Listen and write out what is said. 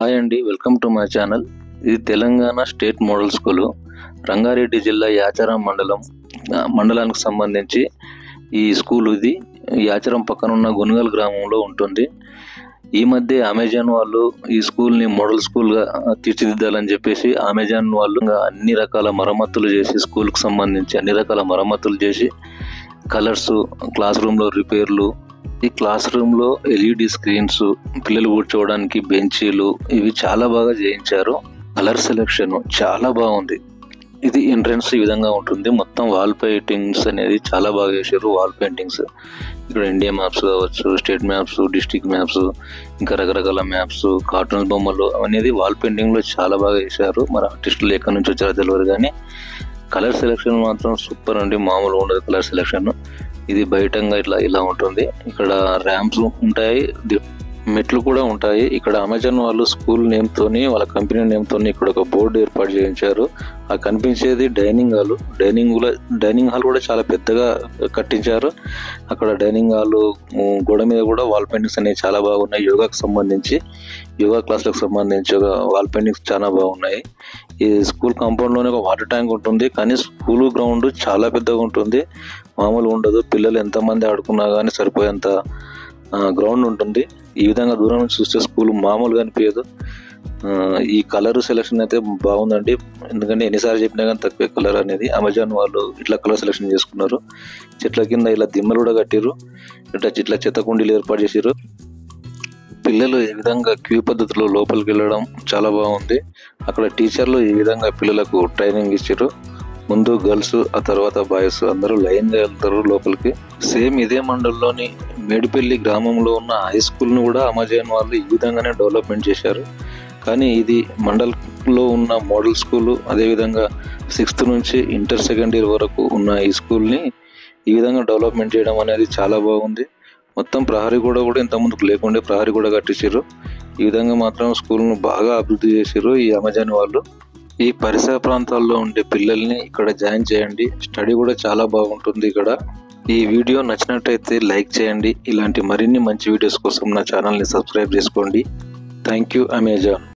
Hi అండి, welcome to my channel. ఇది Telangana state model school, Rangareddy జిల్లా యాచారం మండలానికి సంబంధించి ఈ స్కూల్. ఇది యాచారం పక్కన ఉన్న గునగల్ గ్రామంలో ఉంటుంది. ఈ మధ్య అమెజాన్ వాళ్ళు ఈ స్కూల్ని మోడల్ స్కూల్గా తీర్చిదిద్దాలని చెప్పేసి అమెజాన్ వాళ్ళు అన్ని రకాల మరమ్మతులు చేసి, స్కూల్కి సంబంధించి అన్ని రకాల మరమ్మతులు చేసి, కలర్స్, క్లాస్ రూమ్లో రిపేర్లు, ఈ క్లాస్ రూమ్లో ఎల్ఈడి స్క్రీన్స్, పిల్లలు కూర్చోవడానికి బెంచీలు, ఇవి చాలా బాగా చేయించారు. కలర్ సెలెక్షన్ చాలా బాగుంది. ఇది ఎంట్రన్స్ ఈ విధంగా ఉంటుంది. మొత్తం వాల్ పెయింటింగ్స్ అనేది చాలా బాగా చేశారు. వాల్ పెయింటింగ్స్ ఇక్కడ ఇండియా మ్యాప్స్ కావచ్చు, స్టేట్ మ్యాప్స్, డిస్ట్రిక్ట్ మ్యాప్స్, ఇంకా రకరకాల మ్యాప్స్, కార్టూన్స్ బొమ్మలు అనేది వాల్ పెయింటింగ్లో చాలా బాగా చేశారు. మరి ఆర్టిస్టులు ఎక్కడి నుంచి వచ్చారో తెలియదు, కానీ కలర్ సెలెక్షన్ మాత్రం సూపర్ అండి. మామూలు ఉండదు కలర్ సెలెక్షన్. ఇది బయటంగా ఇలా ఉంటుంది. ఇక్కడ ర్యాంప్స్ ఉంటాయి, మెట్లు కూడా ఉంటాయి. ఇక్కడ అమెజాన్ వాళ్ళు స్కూల్ నేమ్తోని, వాళ్ళ కంపెనీ నేమ్తోని ఇక్కడ ఒక బోర్డు ఏర్పాటు చేయించారు. ఆ కనిపించేది డైనింగ్ హాల్. డైనింగ్ హాల్ కూడా చాలా పెద్దగా కట్టించారు. అక్కడ డైనింగ్ హాల్ గోడ మీద కూడా వాల్ పెయింటింగ్స్ అనేవి చాలా బాగున్నాయి. యోగా క్లాసులకు సంబంధించి వాల్ పెయింటింగ్స్ చాలా బాగున్నాయి. ఈ స్కూల్ కాంపౌండ్ లోనే ఒక వాటర్ ట్యాంక్ ఉంటుంది, కానీ స్కూల్ గ్రౌండ్ చాలా పెద్దగా ఉంటుంది, మామూలు ఉండదు. పిల్లలు ఎంతమంది ఆడుకున్నా కానీ సరిపోయేంత గ్రౌండ్ ఉంటుంది. ఈ విధంగా దూరం నుంచి చూస్తే స్కూల్ మామూలుగా అనిపించదు. ఈ కలర్ సెలెక్షన్ అయితే బాగుందండి, ఎందుకంటే ఎన్నిసార్లు చెప్పినా కానీ తక్కువే కలర్ అనేది. అమెజాన్ వాళ్ళు ఇట్లా కలర్ సెలెక్షన్ చేసుకున్నారు. చెట్ల కింద ఇలా దిమ్మలు కూడా కట్టిరు, ఇట్లా చెత్త కుండీలు ఏర్పాటు చేసిరు. పిల్లలు ఈ విధంగా క్యూ పద్ధతిలో లోపలికి వెళ్ళడం చాలా బాగుంది. అక్కడ టీచర్లు ఈ విధంగా పిల్లలకు ట్రైనింగ్ ఇచ్చారు. ముందు గర్ల్స్, ఆ తర్వాత బాయ్స్ అందరూ లైన్గా వెళ్తారు లోపలికి. సేమ్ ఇదే మండలంలోని మేడిపల్లి గ్రామంలో ఉన్న హై స్కూల్ను కూడా అమెజాన్ వాళ్ళు ఈ విధంగానే డెవలప్మెంట్ చేశారు. కానీ ఇది మండలంలో ఉన్న మోడల్ స్కూలు, అదేవిధంగా 6th నుంచి ఇంటర్ సెకండ్ ఇయర్ వరకు ఉన్న ఈ స్కూల్ని ఈ విధంగా డెవలప్మెంట్ చేయడం అనేది చాలా బాగుంది. మొత్తం ప్రహరీ గోడ కూడా ఇంతకుముందుకు లేకుండే ప్రహరీ గోడ కట్టించారు. ఈ విధంగా మాత్రం స్కూల్ను బాగా అభివృద్ధి చేశారు ఈ అమెజాన్ వాళ్ళు. ఈ పరిసర ప్రాంతాల్లో ఉండే పిల్లల్ని ఇక్కడ జాయిన్ చేయండి. స్టడీ కూడా చాలా బాగుంటుంది ఇక్కడ. ఈ వీడియో నచ్చినట్టయితే లైక్ చేయండి. ఇలాంటి మరిన్ని మంచి వీడియోస్ కోసం నా ఛానల్ని సబ్స్క్రైబ్ చేసుకోండి. Thank you Amazon.